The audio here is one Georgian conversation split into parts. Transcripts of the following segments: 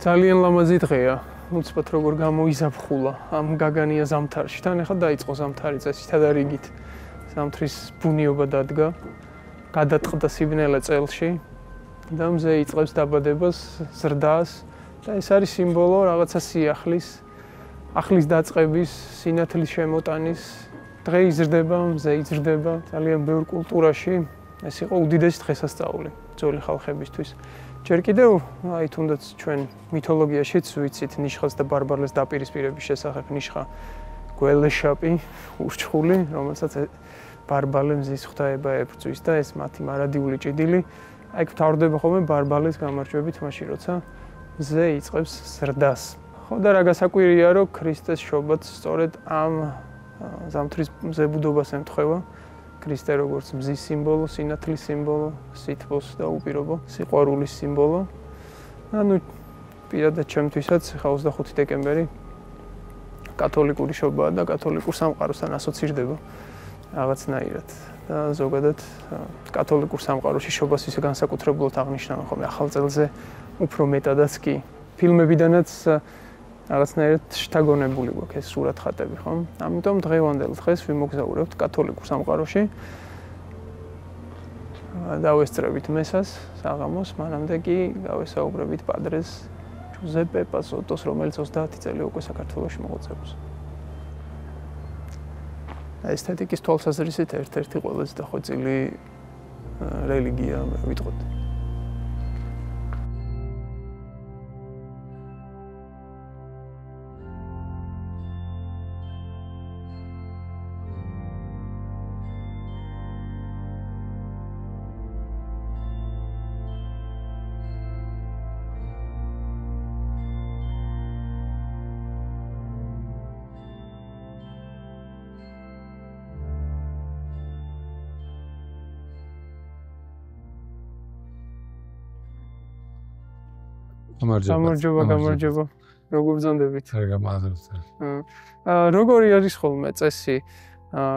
ძალიან ლამაზი დღეა. უცბად როგორ გამოიზაფხულა ამ გაგანია ზამთარში. თან ახლა დაიწყო ზამთარი წესითა და რიგით. ზამთრის ბუნიობა დადგა. გადაწყდა სიბნელე წელში და მზე იწყებს დაბადებას, ზრდას და ეს არის სიმბოლო რაღაცა სიახლის, ახლის დაწყების, სინათლის შემოტანის. დღე იზრდება, მზე იზრდება ძალიან ბევრ კულტურაში. ეს იყო უდიდესი დღესასწაული ძველი ხალხებისთვის. ჯერ კიდევ აი თუნდაც ჩვენ მითოლოგიაშიც ვიცით ნიშხას და ბარბალეს დაპირისპირების შესახებ ნიშხა გველეშაპი, ურჩხული, რომელსაც ბარბალე მზის ღვთაება ებრძვის და ეს მათი მარადიული ჭიდილი აი გვთავრდება ხოლმე ბარბალეს გამარჯვებით მაშინ როცა მზე იწყებს ზრდას. ხო და რა გასაკვირია რომ ქრისტეს შობაც სწორედ ამ ზამთრის მზებუდობას ემთხვევა. ქრისტე როგორც მზის სიმბოლო, სინათლის სიმბოლო, სითბოს და უპირობო სიყვარულის სიმბოლო. ანუ პირადად ჩემთვისაც ხა 25 დეკემბერი კათოლიკური შობაა და კათოლიკურ სამყაროსთან ასოცირდება რაღაცნაირად. და ზოგადად კათოლიკურ სამყაროში შობას ისე განსაკუთრებულად აღნიშნავენ ხოლმე ახალ წელზე უფრო მეტადაც კი. ფილმებიდანაც რაღაცნაირად შთაგონებული გვაქვს ეს სურათხატები, ხო? ამიტომ დღევანდელ დღეს ვიმოგზაურებთ კათოლიკურ სამყაროში. დავესწრებით მესას, საღამოს, მანამდე კი გავესაუბრებით პადრეს ჯუზეპე პასოტოს, რომელიც 30 წელი უკვე საქართველოში მოღვაწეობს. ესთეტიკის თვალსაზრისით ერთ-ერთი ყველაზე დახვეწილი რელიგია, ვიტყოდ. გამარჯობა. როგორ ბრძანდებით? როგორი არის ხოლმე წესი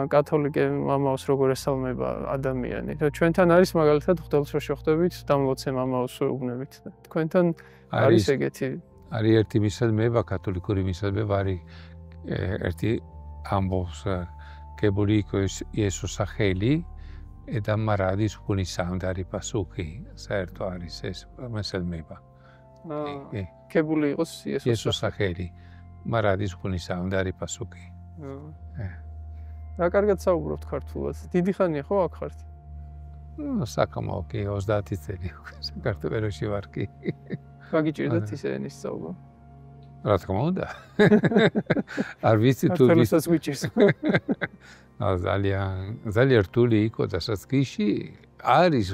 კათოლიკე მამაოს როგორ ესალმება ადამიანი? ჩვენთან არის მაგალითად ღვთელშოშ ხვდებით დამლოცე მამაოს უუბნებით. თქვენთან არის ეგეთი? არის ერთი მისადმება, კათოლიკური მისადმება არის ერთი ამბობს გებულიკო იესოს სახელი და მარადის უნისამდარი პასუხი. საერთო არის ეს მისადმება. კებული იყოს იესოს სახელი, მარადის უნისამდარი პასუხი. რა კარგად საუბრობთ ქართულად. დიდი ხანია ხო აქ ხართ? საკამაო კი 30 წელი საქართველოში ვარ კი. გაგიჭირდათ ისე ენის სწავლა? რა თქმა უნდა. არ ვიცი თუ ქართულსაც გვიჭირს. ძალიან რთული იყო დასაწყისში არის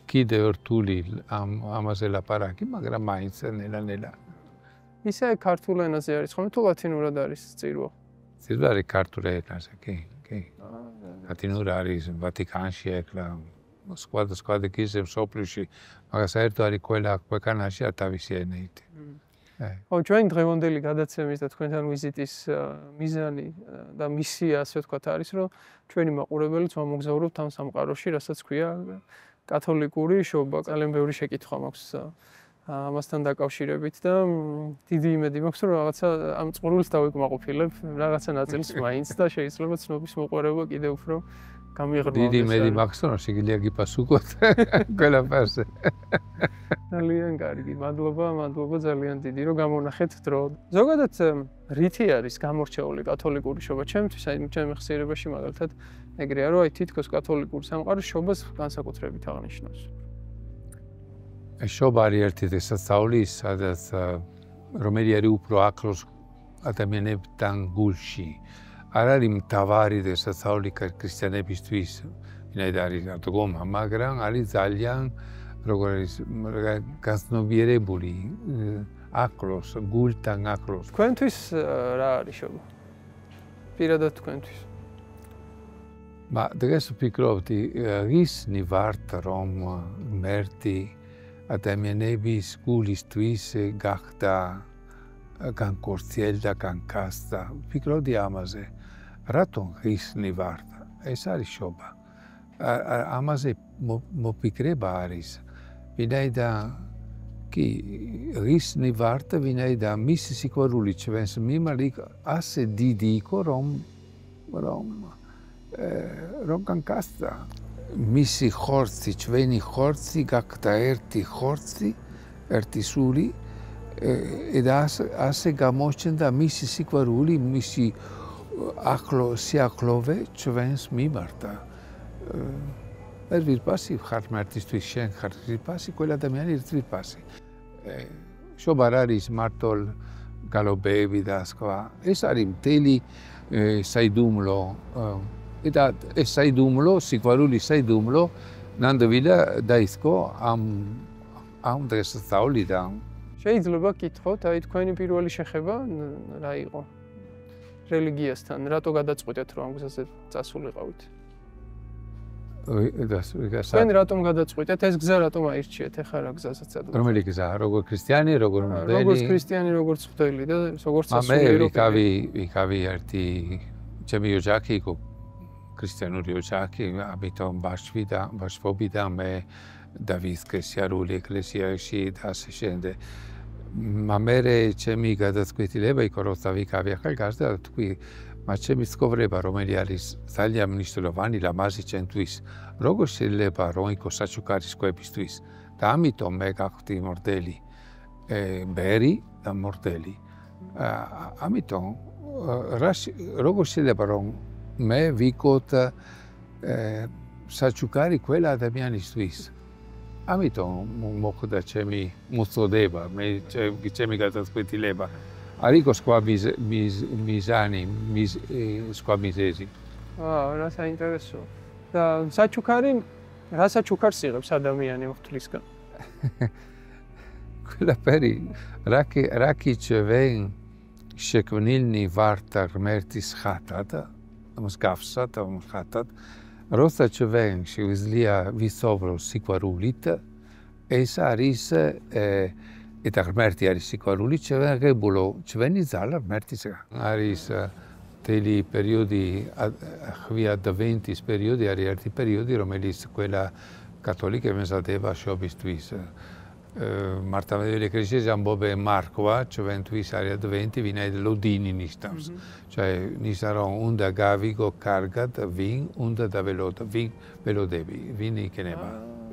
კიდევ რთული ამაზე ლაპარაკი, მაგრამ მაინც ნელა-ნელა. ისე ქართულ ენაზე არის ხოლმე თუ ლათინურად არის წირვა? წირვა არის ქართულ ენაზე, კი. ლათინური არის ვატიკანში ეხლა სხვა გიზემ სოფლიში, მაგრამ საერთოდ არის ყველა ქვეყანაში თავისი ენით. ხო, ჩვენ დღევანდელი გადაცემის და თქვენთან ვიზიტის მიზანი და მისია, ასე ვთქვათ, არის, რომ ჩვენი მაყურებელიც მომგზავრობთ ამ სამყაროში, რასაც ქვია კათოლიკური შობა. ძალიან ბევრი შეკითხვა მაქვს ამასთან დაკავშირებით და დიდი იმედი მაქვს, რომ რაღაცა ამ წყურვილს დავიკმაყოფილებ, რაღაცა ნაწილს მაინც და შეიძლება ცნობის მოყვარება კიდევ უფრო გამიღრმავდეს. დიდი იმედი მაქვს, რომ შეგიძლია გიპასუხოთ ყველაფერზე. ძალიან კარგი, მადლობა ძალიან დიდი, რომ გამონახეთ დრო. ზოგადად რითი არის გამორჩეული კათოლიკური შობა ჩემთვის, აი ჩემი ხსიერებაში მაგალითად ეგრეა, რომ აი თითქოს კათოლიკური სამყარო შობას განსაკუთრებით აღნიშნავს. შობა არის ერთი დღესასწაული, სადაც რომელიც არის უფრო ახლოს ადამიანებთან გულში. არ არის მთავარი დღესასწაული ქრისტიანებისთვის, ვინაიდან არის დგომა, მაგრამ არის ძალიან როგორ არის გაცნობიერებული ახლოს, გულთან ახლოს. თქვენთვის რა არის შობა? პირადად თქვენთვის. დღეს ვფიქრობდი, ისნი ვართ, რომ მერტი ადამიანების გულისთვის გახდა განკორციელდა, განკასდა. ვფიქრობდი ამაზე. რატომ ისნი ვართ? ეს არის შობა. ამაზე მოფიქრება არის. ვინაიდან კი ისნი ვართ, ვინაიდან მისი სიყვარული ჩვენს მიმართ ასე დიდი იყო, რომ განკასდა. მისი ხორცი, ჩვენი ხორცი გახდა ერთი ხორცი, ერთი სული და ასე გამოჩნდა მისი სიყვარული, მისი სიახლოვე ჩვენს მიმართ. ერთვირფასი ხარ მარტისთვის, შენ ხარ ერთვირფასი, ყველა ადამიანი ერთვირფასი. შობა არ არის მარტო გალობები და სხვა. ეს არის მთელი საიდუმლო და ეს საიდუმლო, სიყვარული საიდუმლო ნამდვილად დაიწყო ამ დღესასწაულიდან. შეიძლება გითხოთ, აი თქვენი პირველი შეხება რა იყო რელიგიასთან? რატო გადაწყვიტეთ, რომ ამ გზაზე წასულიყავით? თქვენ რატომ გადაწყვიტეთ? ეს გზა რატომ აირჩიეთ? ეხლა რა გზასაც ადვით? რომელი გზა? როგორ ქრისტიანი, როგორ მღვდელი? როგორც ქრისტიანი, როგორც მღვდელი და როგორც სასულიერო. ვიქავი ერთი ჩემი ოჯახი იყო ქრისტიანული ოჯახი, ამიტომ ბავშვობიდან მე დავიწყე სიარული ეკლესიაში და ასე შემდეგ. მერე ჩემი გადაწყვეტილება იყო, რომ დავიქავი ახალგაზრდა და თქვი, მათ ჩემი ცხოვრება, რომელიც არის ძალიან მნიშვნელოვანი ლამაზი ჩემთვის, როგორ შეიძლება რომ იყოს საჩუქარის კვებისთვის და ამიტომ მე გავხდი მორდელი, ბერი და მორდელი. ამიტომ როგორ შეიძლება რომ მე ვიქოთ საჩუქარი ყველა ადამიანისთვის. ამიტომ მოხდა ჩემი მოწოდება, ჩემი გადაწყვეტილება. არ იყო სხვა მიზანი, სხვა მიზეზი. რა საინტერესო. და საჩუქარი, რა საჩუქარს იღებს ადამიანი მღვდლისგან? ყველაფერი, რაკი ჩვენ შექმნილნი ვართ ღმერთის ხატად, მსგავსად, ხატად. როცა ჩვენ შეგვიძლია ვისწავლოთ სიყვარულით, ეს არის და ღმერთი არის სიყვარული, ჩვენი ძალა ღმერთისგან. არის მთელი პერიოდი, ხვია ადვენტის პერიოდი, არის ერთი პერიოდი, რომელიც ყველა კათოლიკე მეზადება შობისთვის. მართლმადიდებელი ეკლესიის ამბობენ მარქვა, ჩვენთვის არის ადვენტი, ვინაიდან ლოდინი ნიშნავს. ნიშნა რომ უნდა გავიგო კარგად, ვინ უნდა ველოდები, ვინ იქნება.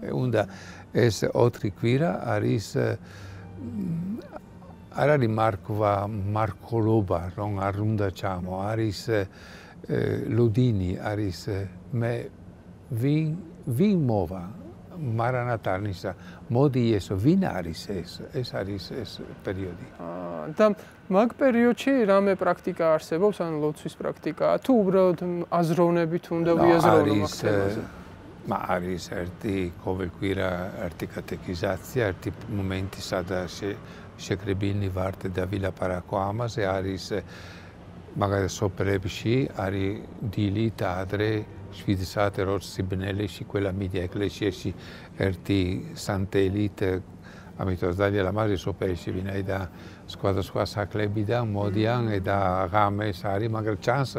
უნდა ეს 4 კვირა არის არ არის მარქოლობა, რომ არ უნდა ჩამო, არის ლოდინი, არის მე ვინ მოვა. მარანათა ნიშნა მოდი ესო ვინ არის ეს არის ეს პერიოდი. და მაგ პერიოდში რამე პრაქტიკა არსებობს, ან ლოცვის პრაქტიკა, თუ უბრალოდ აზროვნებით უნდა ვიაზროვნო მაგ თემაზე? არის ერთი ყოველკვირა ერთი კატექიზაცია, ერთი მომენტი, სადაც შეკრებილნი ვართ და ვილაპარაკო ამაზე, არის მაგალითად სოფლებში არის დილით და ადრე 7 საათი როც სიბნელეში ყველა მიდია ეკლესიაში ერთი სანტელით ამიტომ ძალიან ლამაზი სოფელში ვინაიდან სხვადასხვა საქმეებიდან მოდიან და ღამეს არის, მაგრამ ჩანს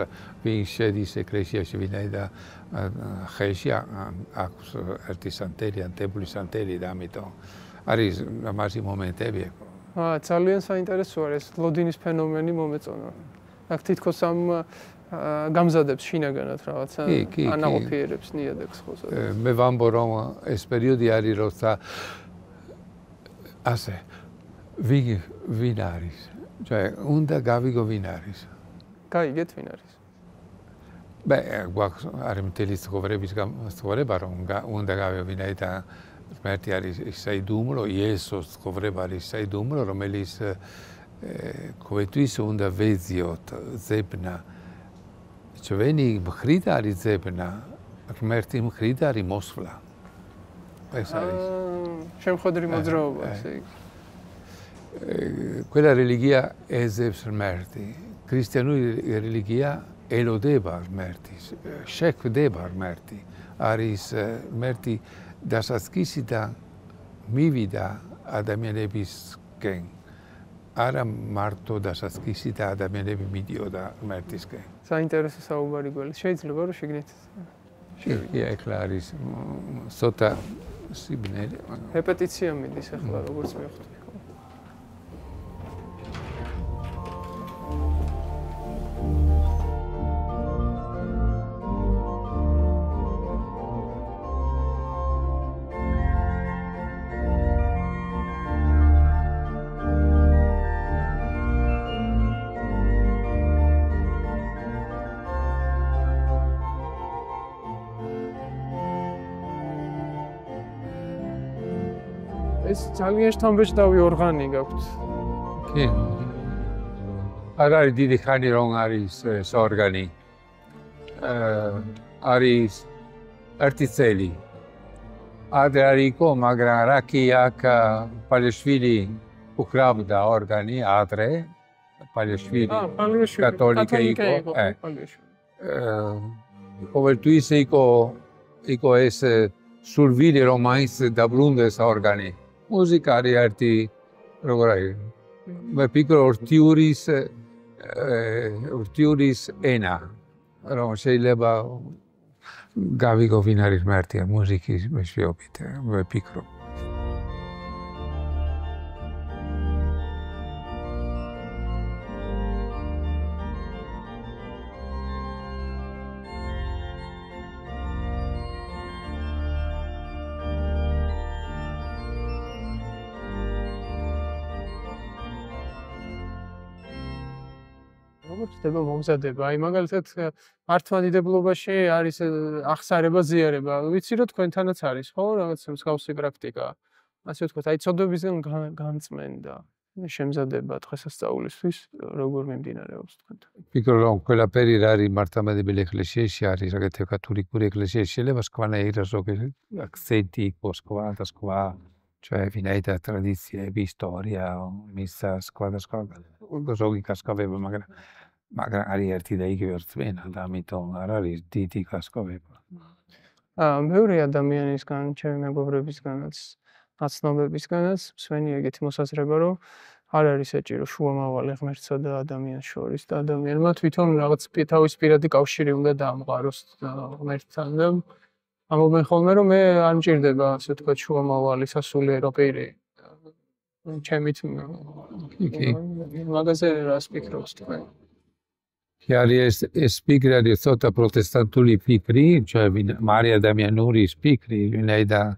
ვინ შედის ეკლესიაში ვინაიდან ხელში აქვს ერთი სანტელი, ანტებული სანტელი და ამიტომ არის ლამაზი მომენტები. ძალიან საინტერესოა ეს ლოდინის ფენომენი მომეწონა. აქ თითქოს ამ გამზადებს შინაგანად რაღაცა ანაყოფიერებს ნიადაგს ხოლმე. მე ვამბობ რომ ეს პერიოდი არის როცა ასე ვინ არის? უნდა გავიგო ვინ არის. გაიგეთ ვინ არის? მე გვაქვს არის მთელი ცხოვრება რომ უნდა გავიგო ვინაიდან ღმერთი არის საიდუმლო, იესოს ცხოვრება არის საიდუმლო, რომელიც ყოველთვის უნდა ვეძიოთ ზებნა. ჩვენი მხრით არის ზებნა, ღმერთი მხრით არის მოსვლა. ეს არის შემხედრი მოძრაობა, ესე იგი. ყველა რელიგია ეძებს ღმერთი. ქრისტიანული რელიგია ელოდება ღმერთის, შეხვდება ღმერთი. არის ღმერთი დასაწყისიდან მივიდა ადამიანებისკენ. არა მარტო დასაწყისიდან ადამიანები მიდიოდა ღმერთისკენ. საინტერესო საუბარი გველის. შეიძლება რომ შეგნით. შეგია ეხლა არის ცოტა სიბნელი. რეპეტიცია მიდის ახლა როგორც მივხვდი. ეს ძალიან შთამბეჭდავი ორგანი გაქვთ. კი. არ არის დიდი ხანი რომ არის ეს ორგანი. არის ერთი წელი. ადრე არ იყო, მაგრამ რაკი აქ პალიშვილი უკრავდა ორგანი ადრე. პალიშვილი კათოლიკე იყო. ყოველთვის იყო ეს სურვილი რომ მაინც დაბრუნდეს ორგანი. მუსიკა არის ერთი როგორ არის მე ფიქრობ ურთიურის ენა რომ შეიძლება გავიგო ვინ არის ღმერთი მუსიკის მეშვეობით მე ფიქრობ ხდება მომზადება. აი მაგალითად მართლმადიდებლობაში არის აღსარება ზიარება. ვიცი რომ თქვენთანაც არის, ხო, რაღაც მსგავსი პრაქტიკა. ასე ვთქვათ, აი ცოდვებისგან განწმენდა, შემზადება დღესასწაულისთვის, როგორ მიმდინარეობს თქვენთან. ფიქრობ რომ ყველაფერი არის მართლმადიდებელი ეკლესიაში არის, რაღაც კათოლიკური ეკლესიაში შეიძლება სხვანაირად ზოგადად აქცენტი იყოს სხვა და სხვა ვინაიდან ტრადიციები, ისტორია, მისა სხვადასხვა ზოგი გასწავლება, მაგრამ არის ერთი და იგივე რწმენა და ამიტომ არ არის დიდი გასწავლება. მეორე ადამიანისგან, ჩემი მეგობრებისგანაც, ნაცნობებისგანაც მსვენი ეგეთი მოსაზრება, რომ არ არის საჭირო შუამავალი ღმერთსა და ადამიანს შორის და ადამიანმა თვითონ რაღაც თავის პირადი კავშირი უნდა დაამყაროს ღმერთთან და ამობენ ხოლმე რომ მე არ მჭირდება ასე ვთქვათ შუამავალი სასულიერო პირი. ჩემით მაგაზე რას ფიქრობთ თქვენ? არის ეს ფიქრი არის ცოტა პროტესტანტული ფიქრი, მარი ადამიანური ფიქრი, ვინაიდან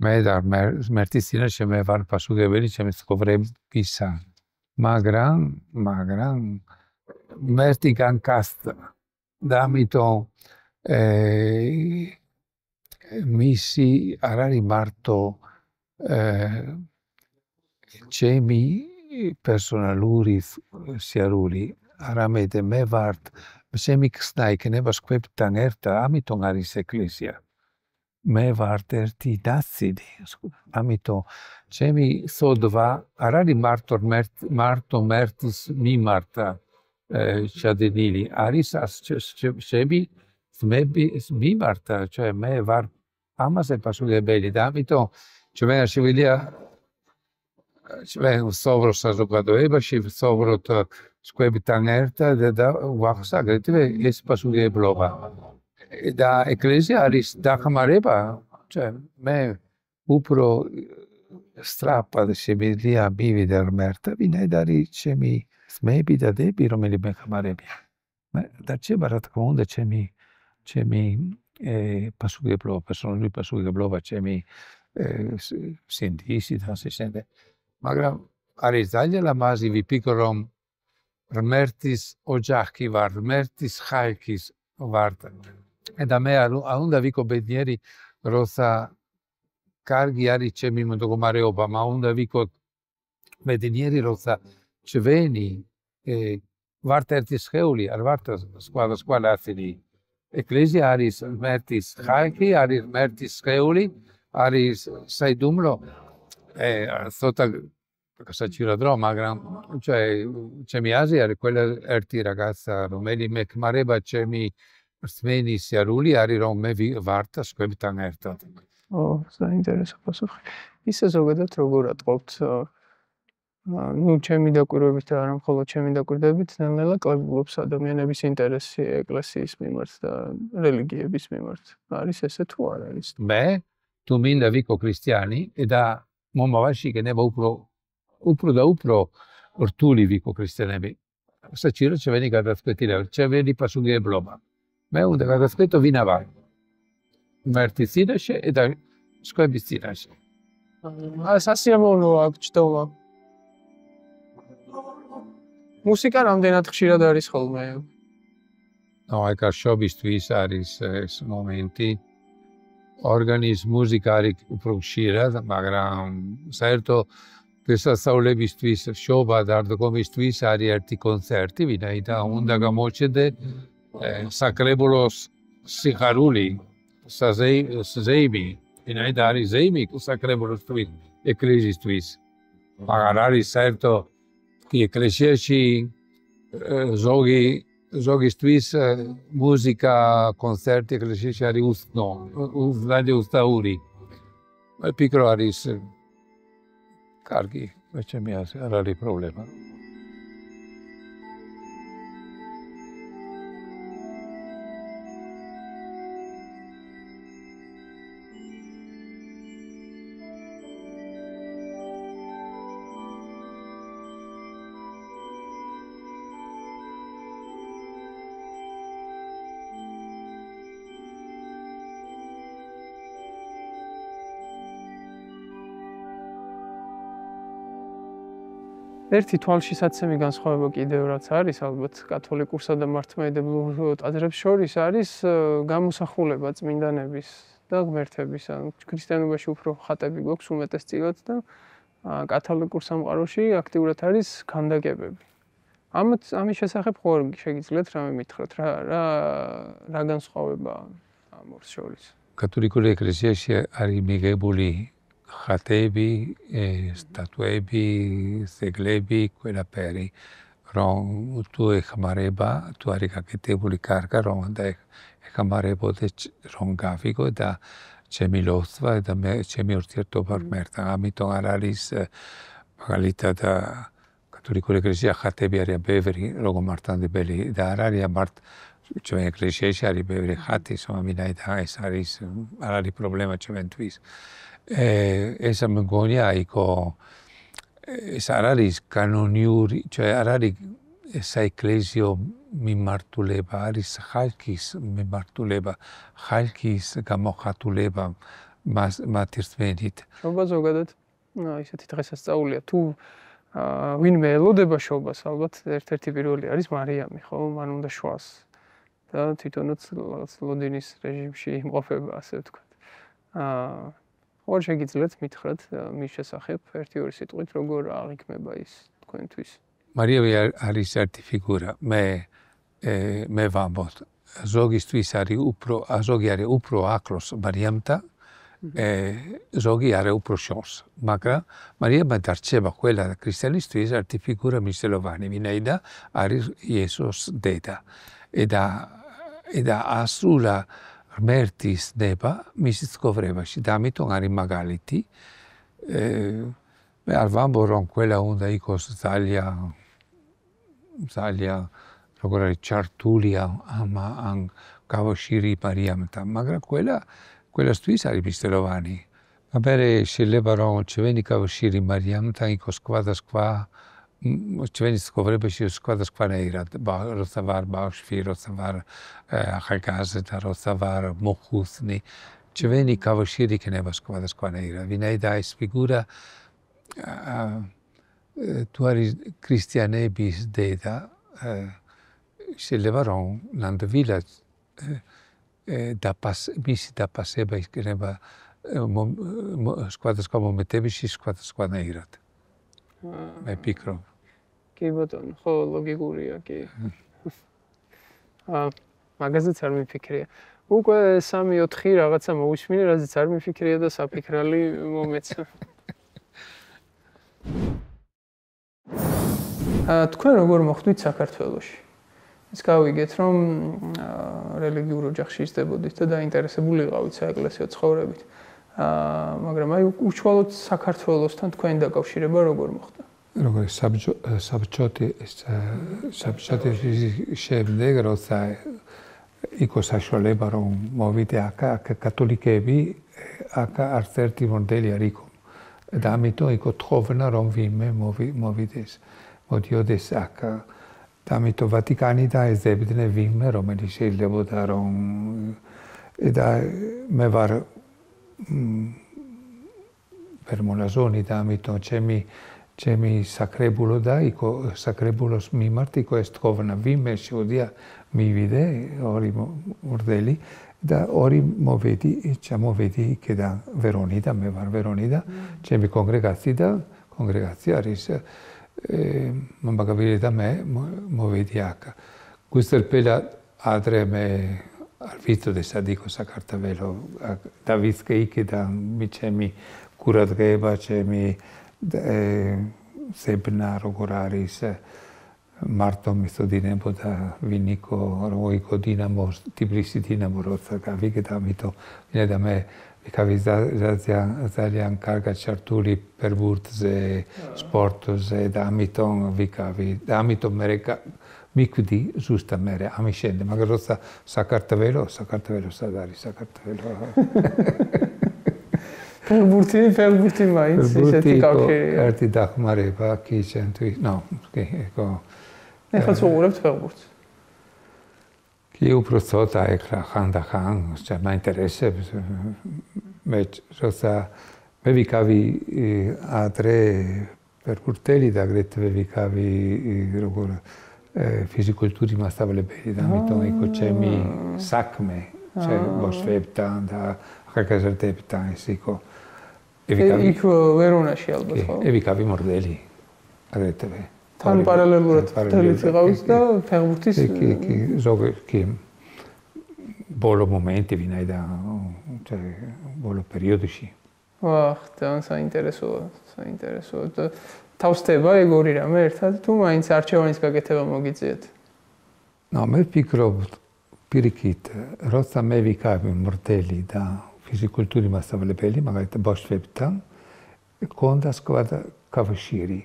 მე და ღმერთის წინაშე მე ვარ პასუხებელი ჩემი ცხოვრებისა. მაგრამ ღმერთი განკასდა და ამიტომ მისი არ არის მარტო ჩემი პერსონალური სიარული არამედ მე ვარ ჩემი ხსნა იქნება სხვებთან ერთად ამიტომ არის ეკლესია მე ვარ ერთი დასიდი ამიტომ ჩემი სოდვა არ არის მარტო ღმერთის მიმართ შადენილი არის ჩემი ძმების მიმართ მე ვარ ამაზე პასუხებელი და ამიტომ ჩვენ შეგვიძლია ჩვენ ვსაუბრობთ საზოგადოებაში, ვსაუბრობთ სხვებთან ერთად და ვახსოვს აგრეთვე ეს პასუხისმგებლობა. და ეკლესია არის დახმარება, მე უფრო სწრაფად შემიძლია მივიდე ღმერთთან, ვინაიდან არის ჩემი ძმები და დები, რომელი მეხმარებიან. და რჩება რა თქმა უნდა ჩემი პასუხისმგებლობა, პერსონალური პასუხისმგებლობა, ჩემი სინდისი და ასე შემდეგ. მაგრამ არის ძალიან ლამაზი ვიფიქრე რომ ღმერთის ოჯახი ვარ, ღმერთის ხალხის ვარ. და მე არ უნდა ვიყო ბედნიერი, როცა კარგი არის ჩემი მდგომარეობა, უნდა ვიყო ბედნიერი, როცა ჩვენი ვართ ერთი სხეული, არ ვართ სხვადასხვა ნაწილი. ეკლესია არის ღმერთის ხალხი, არის ღმერთის სხეული, არის საიდუმლო ცოტა გასაჭიროდ რომ, მაგრამ ჩემი აზრი არის ყველა ერთი რაღაცა, რომელიც მეხმარება ჩემი რწმენის სიარული არის, რომ მე ვარ და სხვებთან ერთად. საინტერესო პასუხი. ისე ზოგადად როგორ ატყობთ, ჩემი დაკვირვებით და არა მხოლოდ ჩემი დაკვირვებით, ნელ-ნელა კლებულობს ადამიანების ინტერესი ეკლესიის მიმართ და რელიგიების მიმართ. არის ესე თუ არ არის? მე თუ მინდა ვიყო ქრისტიანი და მომავალში იქნება უფრო და უფრო რთული ვიყო ქრისტიანები. საჭირო ჩვენი გადაწყვეტილება, ჩვენი პასუხისმგებლობა. მე უნდა გადაწყვეტო ვინ ვარ. ღმერთის წინაშე და სხვების წინაშე. სასიამოვნოა აქ ჩდომა. მუსიკა რამდენად ხშირად არის ხოლმე? აი კარშობისთვის არის ეს მომენტი. ორგანის მუსიკა არის უფრო ხშირად, მაგრამ საერთო დღესასწაულებისთვის, შობა და არდგომისთვის არის ერთი კონცერტი, ვინაიდან უნდა გამოჩნდე საკრებულოს სიხარული, ზეიმი, ვინაიდან არის ზეიმი საკრებულოსთვის, ეკლესიისთვის. მაგრამ არის საერთო ეკლესიაში ზოგისთვის მუსიკა, კონცერტი ეკლესიაში არის უსწაული. ვფიქრობ არის კარგი, ჩემი აზრით არ არის პრობლემა. ერთი თვალშისაცემი განსხვავება კიდევ რაც არის, ალბათ კათოლიკურსა და მართლმადიდებლურ ტაძრებს შორის არის გამოსახულება წმინდანების და ღმერთების. ქრისტიანობაში უფრო ხატები გვაქვს უმეტესწილად და კათოლიკურ სამყაროში აქტიურად არის ქანდაკებები. ამის შესახებ ხო შეგიძლიათ რამე მითხრათ, რა განსხვავება ამ ორს შორის? კათოლიკურ ეკლესიაში არის მიღებული ხატები, სტატუები, ძეგლები, ყველაფერი, რომ თუ ეხმარება, თუ არის გაკეთებული კარგად, რომ უნდა ეხმარებოდეს, რომ გავიგო და ჩემი ლოცვა და ჩემი ურთიერთობა ღმერთთან. ამიტომ არ არის მაგალითად კათოლიკურ ეკლესიაში ხატები არიან ბევრი, როგორ მართლმადიდებელი და არ არის მარტ ჩვენ ეკლესიაში არის ბევრი ხატი, ვინაიდან ეს არის არ არის პრობლემა ჩვენთვის. ეს მგონია იქო ეს არ არის კანონიური, არ არის საეკლესიო მიმართულება, არის ხალხის მიმართულება, ხალხის გამოხატულება მათი რწმენით. შობა ზოგადად ისეთი დღესასწაულია. თუ ვინმე ელოდება შობას, ალბათ ერთ-ერთი პირველი არის მარიამი, ხო? მან უნდა შვას და თვითონაც ლოდინის რეჟიმში იმყოფება, ასე ვთქვათ. ხო შეგიძლიათ მითხრათ მის შესახებ ერთი-ორი სიტყვით როგორ აღიქმება ის თქვენთვის? მარიამი არის ერთი ფიგურა. მე ვამბობ, ზოგისთვის არის უფრო ახლოს მარიამთან, ზოგი არის უფრო შორს. მაგრამ მარიამა დარჩება ყველა ქრისტიანისთვის ერთი ფიგურა მნიშვნელოვანი, ვინაიდან არის იესოს დედა. და ასრულა ღმერთის ნება მისი ცხოვრებაში და ამიტომ არის მაგალითი. მე არ ვამბობ რომ ყველა უნდა იყოს ძალიან როგორ არის ჩართული ამ კავშირი მარიამთან, მაგრამ ყველასთვის არის მნიშვნელოვანი. მაგრამ შეიძლება რომ ჩვენი კავშირი მარიამთან იყოს სხვადასხვა ჩვენი ცხოვრებაში სხვადასხვანაირად, როცა ვარ ბავშვი, როცა ვარ ახალგაზრდა, როცა ვარ მოხუცნი, ჩვენი კავშირი იქნება სხვადასხვანაირად. ვინაიდან ეს ფიგურა თუ არის ქრისტიანების დედა, შეიძლება რომ ნამდვილად მისი დაფასება იქნება სხვადასხვა მომენტებში სხვადასხვანაირად. მე ვფიქრობ. კი ბატონო, ხო ლოგიკურია, კი. მაგაზეც არ მიფიქრია. უკვე 3-4 რაღაცა მოусმინე, რაზეც არ მიფიქრია და საფიქრალი მომეცა. თქვენ როგორ მოხვდით საქართველოში? ის გავიგეთ, რომ რელიგიურ ოჯახში იზრდებოდით და დაინტერესებული იყავით საეკლესიო ცხოვრებით. მაგრამ აი უშუალოდ საქართველოსთან თქვენი დაკავშირება როგორ მოხდა? როგორ საბჭოთი შემდეგ როცა იყო საშუალება რომ მოვიდე აქ კათოლიკები აქ არც ერთი მოდელი არ იყო. და ამიტომ იყო თხოვნა რომ ვინმე მოვიდეს. მოდიოდეს აქ. და ამიტომ ვატიკანი დაეძებდნენ ვინმე რომელიც შეიძლებოდა რომ და მე ვარ პერმონაზონი და ამიტომ ჩემი საკრებულო და იყო საკრებულოს მიმართ იყო ეს თხოვნა ვინმე შეუდია მივიდე ორი მორდელი და ორი ჩამოვედი იქიდან ვერონიდან მე ვარ ვერონიდან ჩემი კონგრეგაცია არის მამბაგავირი და მე მოვედი აქ გუსტერპელა ადრე მე არ ვიცოდი სად იყო საქართველო და ვიცკე იქიდან ჩემი კურადღება ჩემი ზებნა როგორ არის მარტო მისოდინებოდა ვინ იყო რო იყო დინამოს თბილისი დინამო როცა გავიგე და ამიტომ ვინაიდან მე ვიქავი ძალიან კარგად ჩართული ფეხბურთზე სპორტზე და ამიტომ ვიქავი და ამიტომ მე მიკვდი ზუსტად მე ამის შემდეგ მაგრამ როცა საქართველო სად არის საქართველო ფეხბურთი მაინც ისეთი კავშირია ერთი დახმარება კი ჩემთვის კი ეკო ეხლა ცხოვრობთ ფეხბურთს კი უფრო ცოტა ეხლა ხანდახან მაინტერესებს მე როცა მე ვიქავი ადრე ფეხბურთელი და აგრეთვე ვიქავი როგორ ფიზიკულტურის მასწავლებელი და ამიტომ იყო ჩემი საქმე ბავშვებთან და ახალგაზრდებთან ეს იყო იქ ვერონაში ალბათ ხო? ვიქავი მორდელი აგრეთვე თან პარალელურად თელით იყავს და ფეხბურთის კი ზოგიერთი ბოლო მომენტი ვინაიდან ბოლო პერიოდში ვახ ძალიან საინტერესოა თავსდება ეგ ორი რამე ერთად თუ მაინც არჩევანის გაკეთება მოგიწიეთ მე ვფიქრობ პირიქით როცა მე ვიქავი მორდელი და ფიზიკულტურის მასწავლებელი მაგალითად ბავშვებთან ჰქონდა სხვა კავშირი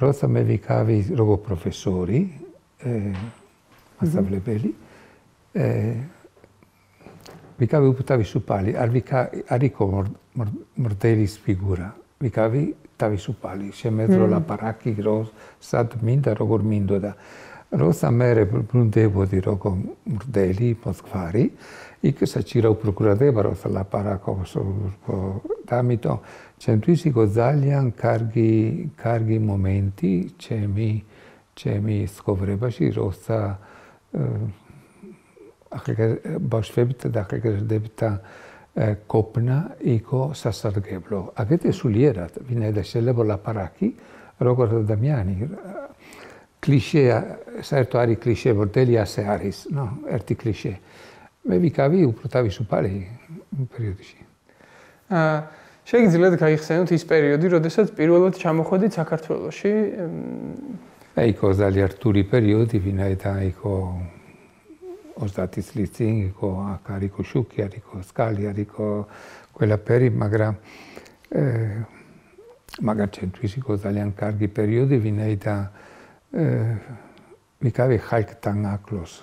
როცა მე ვიქავი როგორ პროფესორი მასწავლებელი ვიქავი თავისუფალი არ იყო მორდელის ფიგურა ვიქავი თავისუფალი შემეძლო ლაპარაკი სად მინდა როგორ მინდოდა როცა მე ბრუნდებოდი როგორ მორდელი მოსკვარი იქ საჭირო პროკურატება როცა ლაპარაკობს და ამიტომ ჩემთვის იყო ძალიან კარგი მომენტი ჩემი ცხოვრებაში როცა ბავშვებთან და ახალგაზრდებთან ყოფნა იყო სასარგებლო აგეთ სულიერად ვინაიდან შეიძლება ლაპარაკი როგორც ადამიანი კლიშე საერთოდ არის კლიშე მორდელი ასე არის ერთი კლიშე მე ვიქავი უფრო თავისუფალი პერიოდში შეგიძლიათ გაიხსენოთ ის პერიოდი როდესაც პირველად ჩამოხვედით საქართველოში იყო ძალიან რთული პერიოდი ვინაიდან იყო 30 წლის წინ იყო აქ არ იყო შუქი არ იყო სკალი არ იყო ყველაფერი მაგრამ მაგრამ ჩვენთვის იყო ძალიან კარგი პერიოდი, ვინაიდან ვიკავი ხალხთან ახლოს.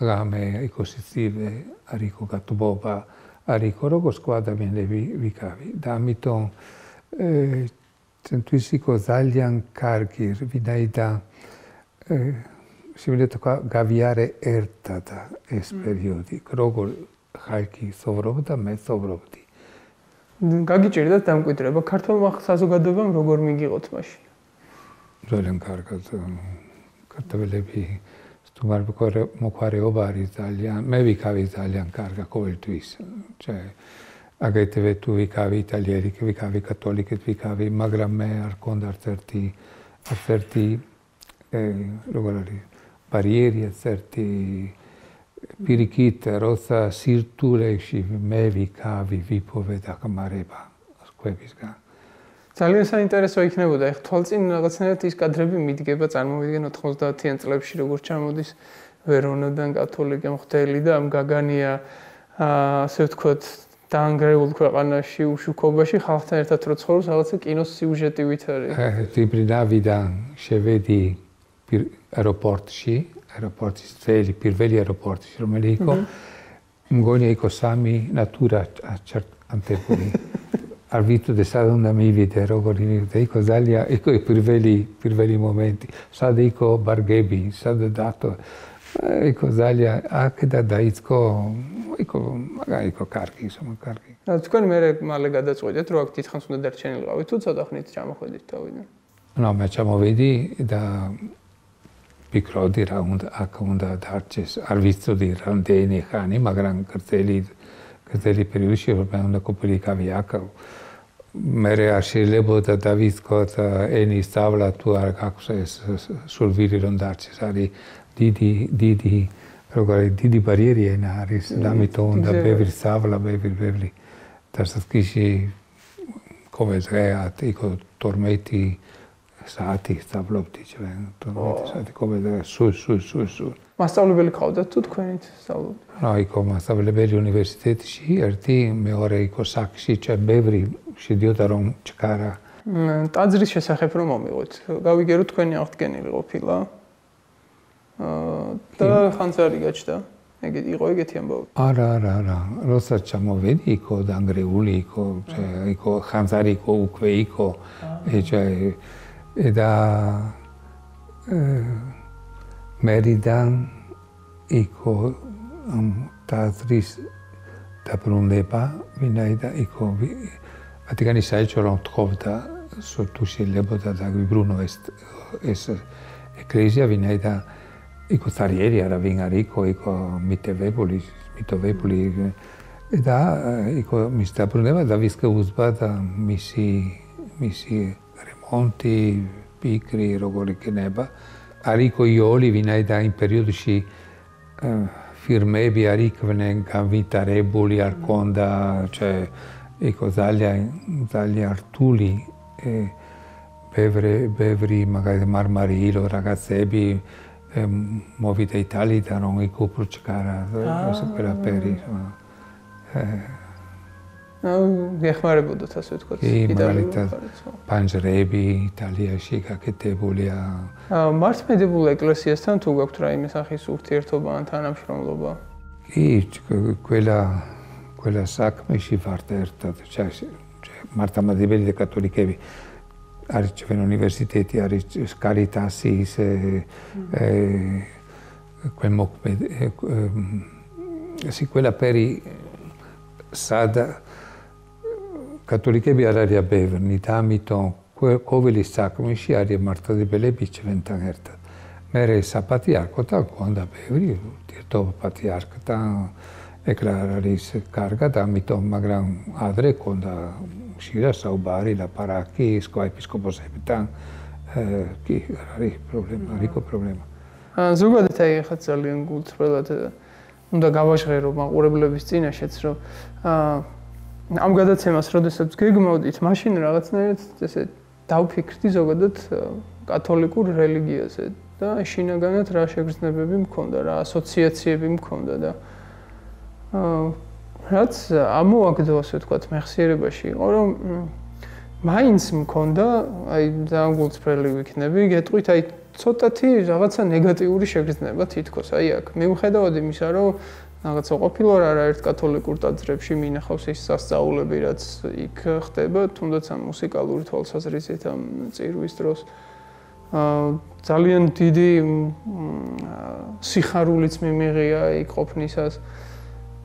რამე ეკოსისტემა არ იყო გათბობა, არ იყო როგორც სხვა ადამიანები ვიკავი და ამიტომ ჩვენთვის იყო ძალიან კარგი, ვინაიდან შეიძლება თქვა გავიარე ერთად ეს პერიოდი, როგორ ხალხი ცხოვრობდა, მე ცხოვრობდი. გაგიჭირდათ დამკვიდრება ქართულმა საზოგადოებამ როგორ მიგიღოთ მაშინ? ძალიან კარგად ქართველები მოგვარეობა არის ძალიან, მე ვიკავი ძალიან კარგა ყოველთვის. აგეთვე თუ ვიკავი იტალიელი, ვიკავი კათოლიკე, ვიკავი, მაგრამ მე არ კონდა ერთი როგორ არის ბარიერი, ერთი პირიქით, როცა სირთულეში მე ვიკავი, ვიპოვე დახმარება სხვებისგან. ძალიან საინტერესო იქნებოდა. ეხლა თვალწინ რაღაცნაირად ის კადრები მიდგება, წარმოვიდგენთ 90-იან წლებში როგორც ჩამოდის ვერონოდან კათოლიკე მღვდელი და ამ გაგანია ასე ვთქვათ დაანგრეულ ქვეყანაში, უშუქობაში ხალხთან ერთად რო ცხოვრობს, რაღაცა კინოს სიუჟეტი ვითარია. ტიბრინავიდან შევედი აეროპორტში, აეროპორტის პირველი აეროპორტში, რომელიც იყო მგონი იყო სამი ნატურა ჩართული. არ ვიცოდი სად უნდა მივიდე, როგორ მივიდე, იყო ძალიან, იყო პირველი მომენტი, სად იყო ბარგები, სად დათო, იყო ძალიან, აქედან დაიწყო, იყო კარგი, კარგი. თქვენ მე მალე გადაწყვეტეთ, რომ აქ დიდხანს უნდა დარჩენილიყავით, თუ ცოტა ხნით ჩამოხვედით თავიდან? მე ჩამოვედი და ვფიქრობდი რა უნდა აქ უნდა დარჩეს, არ ვიცოდი რამდენი ხანი, მაგრამ გრძელი პერიოდში მე უნდა ყოფილიყავი აქ. მე არ შეიძლებოდა დავიწყოთ ენის სწავლა თუ არ გაქვს ეს სულვირი რომ დარჩეს, არის დიდი ბარიერი ენა არის, ამიტომ უნდა ბევრი სწავლა, ბევრი დასაწყისში ყოველდღე იყო 12 საათი სწავლობდი ჩვენ, 12 საათი ყოველდღე სულ. მასწავლებელი ყავდათ თუ თქვენით სწავლობდით? იყო მასწავლებელი უნივერსიტეტში, ერთი, მეორე იყო საქმეში, ჩვენ ბევრი შედიოდა რომ ჩქარა. ტაძრის შესახებ რომ მომიღოთ, გავიგერო თქვენი აღდგენილი ყოფილა. და ხანძარი გაჩნდა. იყო ეგეთი ამბავი? არა. როცა ჩამოვედი, იყო დაანგრეული, იყო ხანძარი იყო, უკვე იყო. და მერიდან იყო ტაძრის დაბრუნება, ვინაიდან იყო ვატიკანის საელჩო რომ თხოვდა, თუ შეიძლებოდა დაგვიბრუნო ეს ეკლესია, ვინაიდან იყო წარიერი, არავინ არ იყო მიტოვებული და იყო მის დაბრუნება და ვისკეუზბა და მისი რემონტი, პიკრი, როგორ იქნება. არ იყო იოლი, ვინაიდან იმ პერიოდში ფირმები არ იყვნენ განვითარებული, არ ჰქონდა, იყო ძალიან რთული, ბევრი მაგალითად მარმარილო რაღაცები მოვიდა იტალიიდან, რომ იქ უფრო ჩქარა ეს ყველაფერი. გეხმარებოდათ ასე ვთქვათ, იტალიაში. პანჯრები იტალიაში გაკეთებულია. მართლმედებულ ეკლესიასთან თუ გაქვთ რაიმე სახის ურთიერთობა ან თანამშრომლობა? კი, ყველა საქმეში ვართ ერთად. მართლმადიდებელი და კათოლიკები არის ჩვენ უნივერსიტეტი, არის კარიტასი, ეს ყველაფერი სადა კათოლიკები არ არიან ბევრი და ამიტომ ყოველი საქმეში არის მართლმადიდებლები ჩვენთან ერთად. მე საპატრიარქოთან გქონდა ბევრი ურთიერთობა პატრიარქთან, ეკლა არის კარგად, ამიტომ მაგრამ ადრე გქონდა ხშირად საუბარი, ლაპარაკი სხვა ეპისკოპოსებთან. კი, არის პრობლემა, არ იყო პრობლემა. ზოგადად ახლა ძალიან გულწრფელად უნდა გავაჟღერო მაყურებლების წინაშეც, რომ ამ გადაცემას როდესაც გეგმავდით, მაშინ რაღაცნაირად ესე დავფიქრდი ზოგადად კათოლიკურ რელიგიაზე და შინაგანად რა შეგრძნებები მქონდა, რა ასოციაციები მქონდა და რაც ამოაგდო ასე ვთქვათ მეხსიერებაში იყო რომ მაინც მქონდა აი ძალიან გულწრფელი ვიქნები გეტყვით აი ცოტათი რაღაცა ნეგატიური შეგრძნება თითქოს აი აქ მიუხედავად იმისა რომ რაღაცა ყოფილა რა ერთ კათოლიკურ ტაძრებში მინახავს ის სასწაულები რაც იქ ხდება თუნდაც ამ მუსიკალური თვალსაზრისით ამ წირვის დროს ძალიან დიდი სიხარულიც მიმიღია იქ ყოფნისას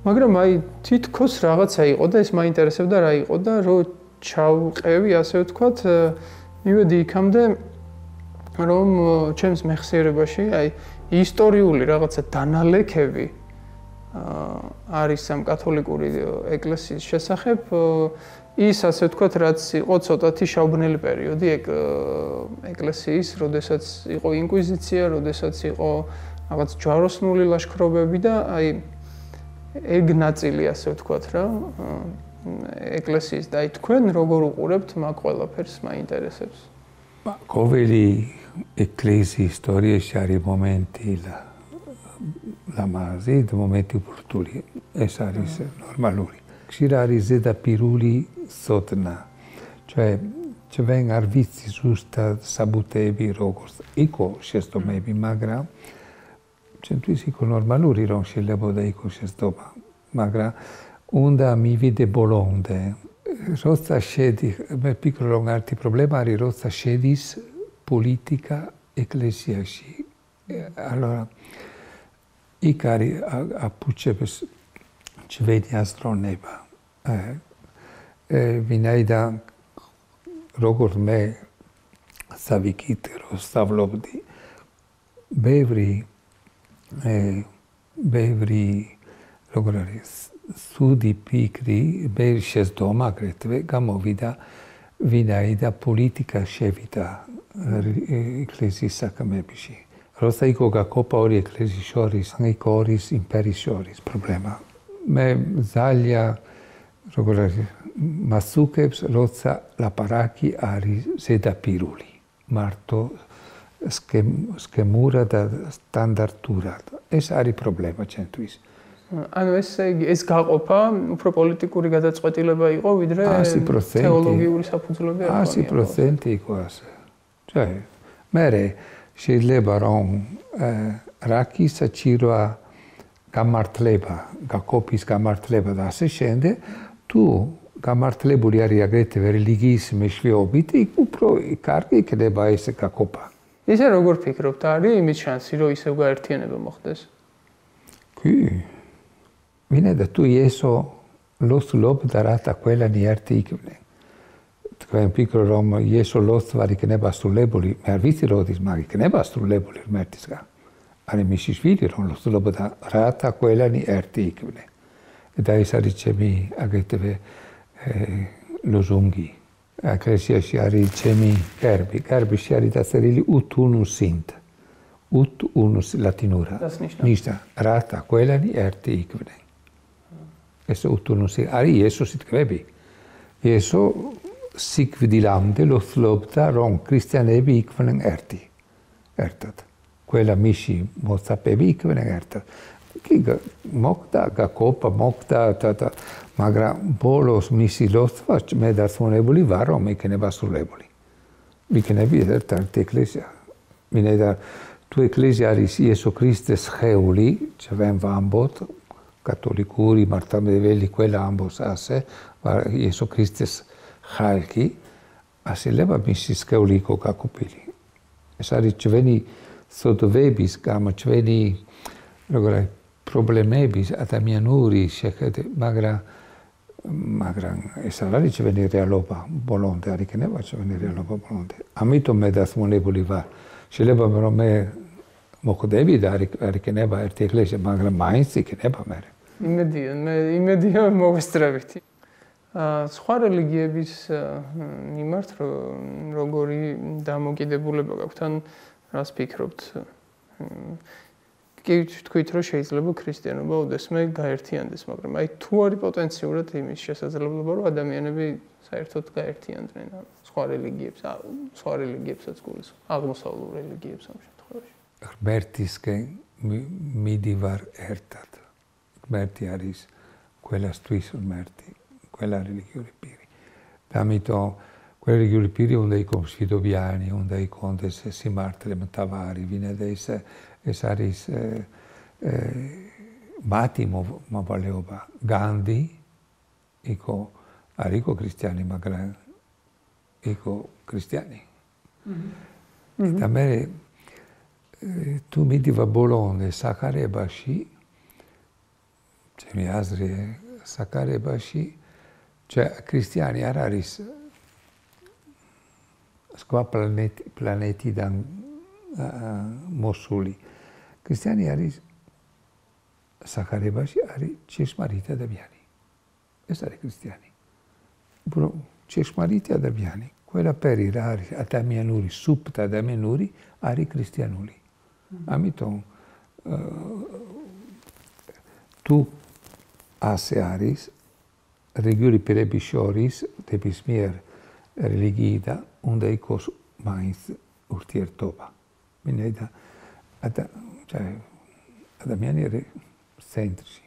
მაგრამ აი თითქოს რაღაცა იყო და ეს მაინტერესებდა რა იყო და რო ჩავყევი ასე ვთქვათ მივედი იქამდე რომ ჩემს მეხსიერებაში აი ისტორიული რაღაცა დანალექები არის ამ კათოლიკური ეკლესიის შესახებ ის ასე ვთქვათ რაც იყო ცოტათი შავბნელი პერიოდი ეკლესიის, როდესაც იყო ინკვიზიცია, როდესაც იყო რაღაც ჯვაროსნული ლაშქრობები და აი ეგ ნაწილი ასე ვთქვათ რა ეკლესიის და აი თქვენ როგორ უყურებთ მაგ ყველაფერს მაინტერესებს. ყოველი ეკლესიის ისტორიაში არის მომენტი ლამაზი და მომენტი ბრუტული. ეს არის ნორმალური. ხშირ არის ზედაპირული სოდნა. ჩვენ არ ვიცი ზუსტად საბუთეები როგორც იყო შეცდომები, მაგრამ ჩვენთვის იყო ნორმალური რომ შეიძლება იყოს შეცდომა, მაგრამ უნდა მივიდე ბოლომდე. როცა შედი, მე ვფიქრობ რომ ერთი პრობლემა არის როცა შედის პოლიტიკა ეკლესიაში. ალორა იქ არის აფუჩებს ჩვენი ასტრონება. ვინაიდან როგორც მე სავიკით როსტავლობდი ბევრი როგორ არის სუდი ფიქრი ბევრი შეცდომა აგრეთვე გამოვიდა ვინაიდან პოლიტიკა შევიდა ეკლესიის საქმეებში როცა იყო გაკოპა ორი ეკლესიის შორის იყო ორი იმპერიის შორის პრობლემა მე ძალიან როგორ არის მასუკებს როცა ლაპარაკი არის ზედაპირული მარტო სქემურა და სტანდარტურად ეს არის პრობლემა ჩვენთვის ანუ ეს გაყოფა უფრო პოლიტიკური გადაწყვეტილება იყო ვიდრე თეოლოგიური საფუძვლები არ ჰქონია 100% იყო ასე მე შეიძლება რომ რაკი საჭიროა გამართლება გაკოპის გამართლება და ასე შემდეგ თუ გამართლებული არის აგრეთვე რელიგიის მეშვეობით იქ უფრო კარგი იქნება ეს გაკოპა ისე როგორ ფიქრობთ არის იმის შანსი რომ ისევ გაერთიანება მოხდეს კი ვინაიდან თუ იესო ლოცულობდა რათა ყველანი ერთი იქნებიან თქვენ ფიქრობთ რომ იესო ლოცვა იქნება ასრულებული მე არ ვიცი როდის მაგ იქნება ასრულებული ღმერთისგან არის მისი შვილი რომ ლოცულობდა რათა ყველანი ერთი იქნებიან და ეს არის ჩემი აგრეთვე ლოზუნგი ეკლესიაში არის ჩემი გერბში არის დაწერილი ut unus ლათინურად ნიშნა რათა ყველანი ერთი იქნებიან ეს ut unus არის იესოსი თქმები იესო სიკვდილამდე ლოცულობდა რომ ქრისტიანები იყვნენ ერთად ყველა მისი მოწაფეები იყვნენ ერთად მოკდა გაკოპა მოკდა მაგრამ ბოლოს მისი ლოცვა მე დარწმუნებული ვარ რომ იქნება ასრულებული იქნება ერთ-ერთი ეკლესია ვინაიდან თუ ეკლესია არის იესო ქრისტეს სხეული ჩვენ ვამბობთ კათოლიკური მართლმადიდებელი ყველა ამბობს ასე იესო ქრისტეს ხალხი ასეულება მისი სხეული იყო გაკოპილი ეს არის ჩვენი სოდვების გამო ჩვენი როგორ არის პრობლემების ადამიანური შეხედე მაგრამ ეს არის ჩვენი რეალობა ბოლომდე არ იქნება ჩვენი რეალობა ბოლომდე ამიტომ მე დასმონებული ვარ შეიძლება რომ მე მოხდები და არ იქნება ერთი ეკლესია მაგრამ მაინც იქნება მე იმედია მოვესწრებით სხვა რელიგიების მიმართ როგორი დამოკიდებულება გაქვთ ან რას ფიქრობთ კი თქვით რომ შეიძლება ქრისტიანობა უდესმე გაერთიანდეს მაგრამ აი თუ არის პოტენციურად იმის შესაძლებლობა რომ ადამიანები საერთოდ გაერთიანდნენ სხვა რელიგიებსაც გულისხმობ აღმოსავლურ რელიგიებს ამ შემთხვევაში ღმერთისკენ მიდივარ ერთად ღმერთი არის ყველასთვის ღმერთი, ყველა რელიგიური პირი. და ამიტომ ყველა რელიგიური პირი უნდა იყოს მშვიდობიანი, უნდა იქონდეს სიმართლე მთავარი, ვინაიდან ეს არის მათი მოვალეობა. განდი არ იყო ქრისტიანი, მაგრამ იყო ქრისტიანი. და მე თუ მიდივა ბოლომდე საქარებაში, ჩემი აზრი საქარებაში, ქრისტიანი არ არის სხვა პლანეტიდან მოსული. ქრისტიანი არის საქარებაში არის ჭეშმარიტი ადამიანი. ეს არის ქრისტიანი. ჭეშმარიტი ადამიანი. ყველაფერი რა არის ადამიანური, სუფთ ადამიანური არის ქრისტიანული. ამიტომ თუ ასე არის რელიგიური პირების შორის ნებისმიერ რელიგიიდან უნდა იყოს მაინც ურთიერთობა. ვინაიდან ადამიანი არის ცენტრში.